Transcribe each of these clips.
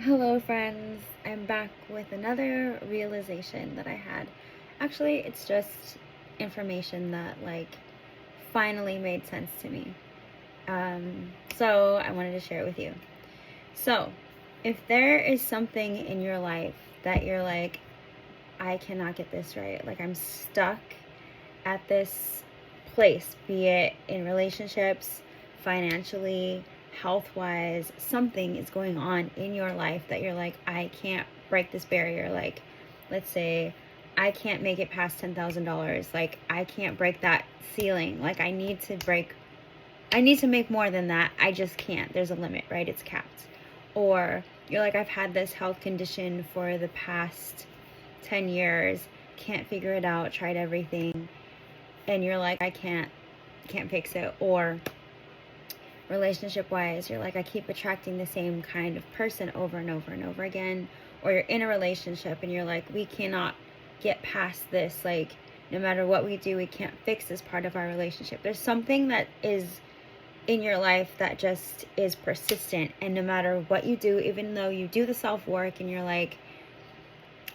Hello, friends. I'm back with another realization that I had. Actually, it's just information that, finally made sense to me. So I wanted to share it with you. So, if there is something in your life that you're like, I cannot get this right, like I'm stuck at this place, be it in relationships, financially, health wise, something is going on in your life that you're like, I can't break this barrier. Like, let's say I can't make it past $10,000. Like, I can't break that ceiling. Like, I need to make more than that. I just can't. There's a limit, right? It's capped. Or you're like, I've had this health condition for the past 10 years, can't figure it out, tried everything. And you're like, I can't fix it. Or relationship wise, you're like, I keep attracting the same kind of person over and over and over again. Or you're in a relationship and you're like, we cannot get past this. Like, no matter what we do, we can't fix this part of our relationship. There's something that is in your life that just is persistent, and no matter what you do, even though you do the self work and you're like,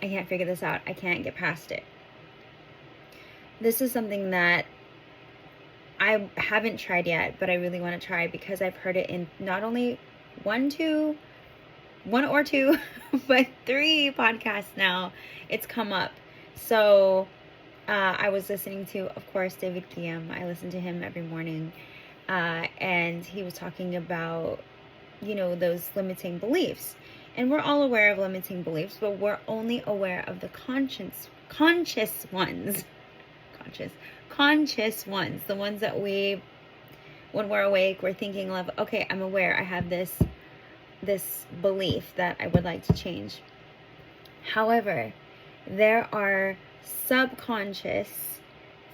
I can't figure this out, I can't get past it. This is something that I haven't tried yet, but I really want to try because I've heard it in not only one or two, but 3 podcasts now. It's come up. So I was listening to, of course, David Guillaume. I listen to him every morning. And he was talking about, those limiting beliefs. And we're all aware of limiting beliefs, but we're only aware of the conscious ones. Conscious ones, the ones that when we're awake, we're thinking of, okay, I'm aware I have this belief that I would like to change. However, there are subconscious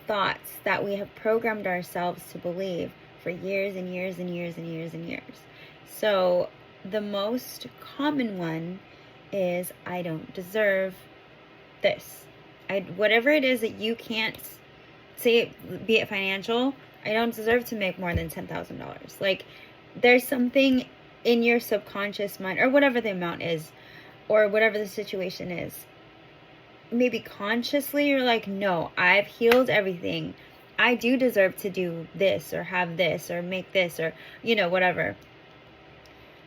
thoughts that we have programmed ourselves to believe for years and years and years and years and years. So the most common one is, I don't deserve this. Whatever it is that you can't say, be it financial, I don't deserve to make more than $10,000. Like, there's something in your subconscious mind, or whatever the amount is, or whatever the situation is. Maybe consciously you're like, no, I've healed everything. I do deserve to do this, or have this, or make this, or, whatever.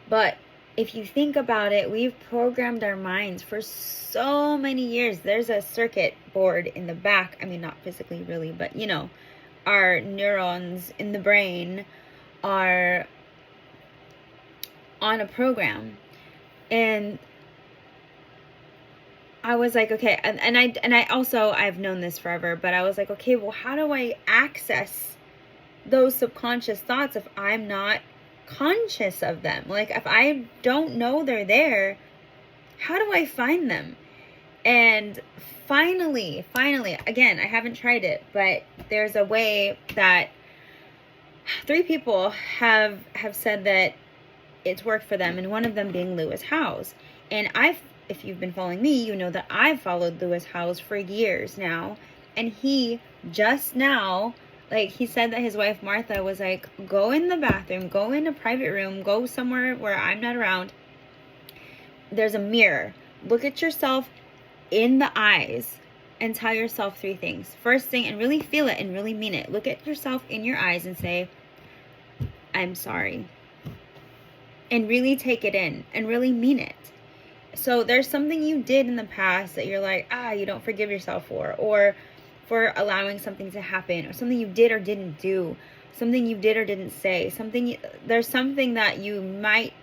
But if you think about it, we've programmed our minds for so many years. There's a circuit board in the back. I mean, not physically really, but our neurons in the brain are on a program. And I was like, okay, and I also, I've known this forever, but I was like, okay, well, how do I access those subconscious thoughts if I'm not conscious of them? Like, if I don't know they're there, how do I find them? And finally, again, I haven't tried it, but there's a way that 3 people have said that it's worked for them, and one of them being Lewis Howes. And if you've been following me, you know that I've followed Lewis Howes for years now, and he just now, like, he said that his wife Martha was like, go in the bathroom, go in a private room, go somewhere where I'm not around. There's a mirror. Look at yourself in the eyes and tell yourself 3 things. First thing, and really feel it and really mean it. Look at yourself in your eyes and say, I'm sorry. And really take it in and really mean it. So there's something you did in the past that you're like, you don't forgive yourself for, or for allowing something to happen, or something you did or didn't do, something you did or didn't say, there's something that you might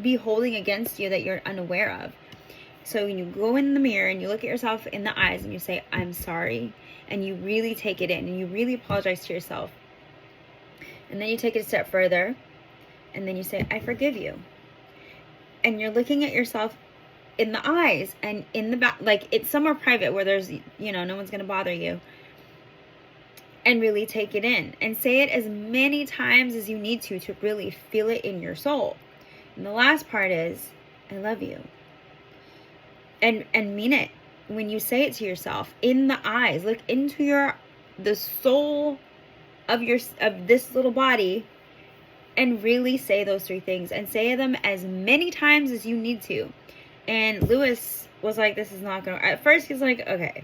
be holding against you that you're unaware of. So when you go in the mirror and you look at yourself in the eyes and you say, I'm sorry, and you really take it in and you really apologize to yourself. And then you take it a step further and then you say, I forgive you. And you're looking at yourself in the eyes and in the back, like it's somewhere private where there's, no one's going to bother you. And really take it in and say it as many times as you need to really feel it in your soul. And the last part is, I love you. And mean it when you say it to yourself in the eyes. Look into the soul of this little body And really say those 3 things, and say them as many times as you need to. And Lewis was like, this is not gonna, at first he's like, okay,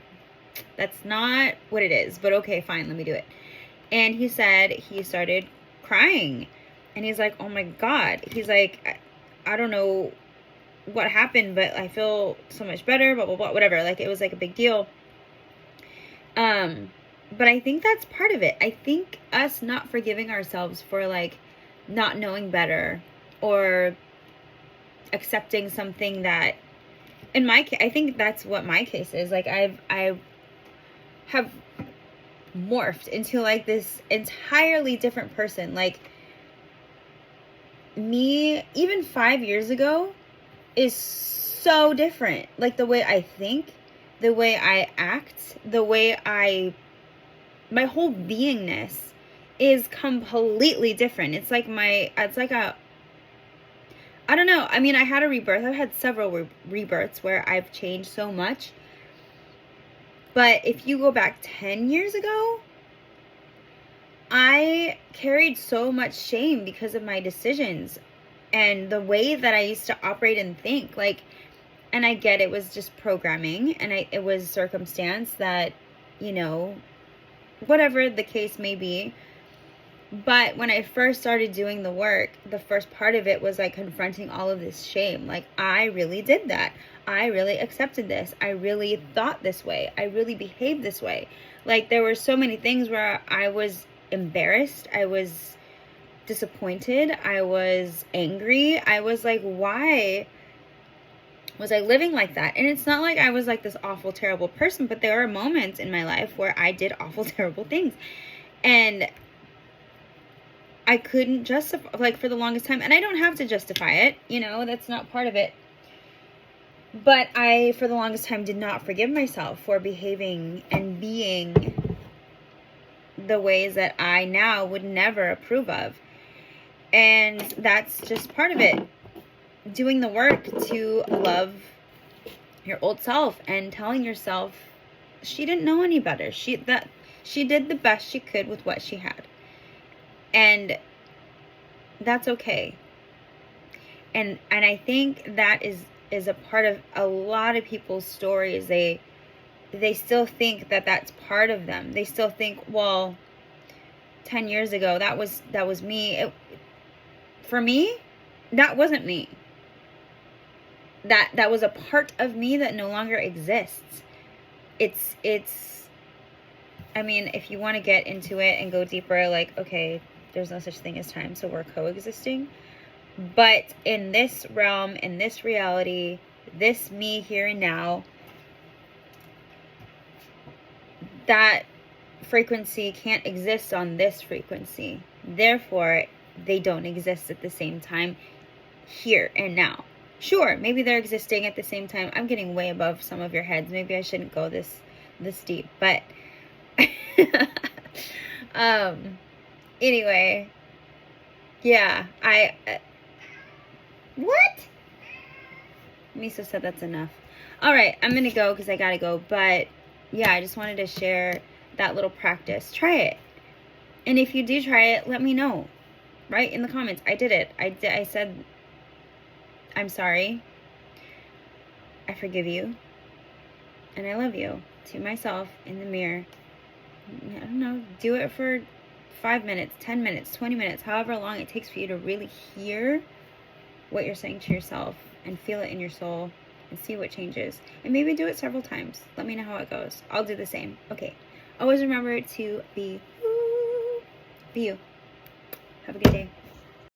that's not what it is, but okay, fine, let me do it. And he said he started crying, and he's like, oh my God. He's like, I don't know what happened, but I feel so much better, blah, blah, blah, whatever. Like, it was like a big deal. But I think that's part of it. I think us not forgiving ourselves for like not knowing better, or accepting something that, in my case, I think that's what my case is. Like, I have morphed into like this entirely different person. Like, me even 5 years ago is so different. Like, the way I think, the way I act, the way my whole beingness is completely different. It's like I don't know. I mean, I had a rebirth. I've had several rebirths where I've changed so much. But if you go back 10 years ago, I carried so much shame because of my decisions and the way that I used to operate and think. Like, and I get it was just programming, and it was circumstance that, you know, whatever the case may be. But when I first started doing the work, the first part of it was like confronting all of this shame. Like, I really did that. I really accepted this. I really thought this way. I really behaved this way. Like, there were so many things where I was embarrassed. I was disappointed. I was angry. I was like, why was I living like that? And it's not like I was like this awful, terrible person, but there are moments in my life where I did awful, terrible things. And I couldn't justify, like, for the longest time. And I don't have to justify it, you know, that's not part of it. But I, for the longest time, did not forgive myself for behaving and being the ways that I now would never approve of. And that's just part of it. Doing the work to love your old self and telling yourself she didn't know any better. She did the best she could with what she had. And that's okay. And I think that is a part of a lot of people's stories. They still think that that's part of them. They still think, well, 10 years ago, that was me. For me, that wasn't me. That was a part of me that no longer exists. It's I mean, if you want to get into it and go deeper, like, okay, there's no such thing as time, so we're coexisting. But in this realm, in this reality, this me here and now, that frequency can't exist on this frequency. Therefore, they don't exist at the same time here and now. Sure, maybe they're existing at the same time. I'm getting way above some of your heads. Maybe I shouldn't go this deep, but anyway, yeah, what? Misa said that's enough. All right, I'm gonna go because I gotta go. But yeah, I just wanted to share that little practice. Try it, and if you do try it, let me know. Right in the comments. I did it. I said, I'm sorry. I forgive you, and I love you. To myself in the mirror. I don't know. Do it for 5 minutes, 10 minutes, 20 minutes, however long it takes for you to really hear what you're saying to yourself and feel it in your soul and see what changes. And maybe do it several times. Let me know how it goes. I'll do the same. Okay. Always remember to be you. Have a good day.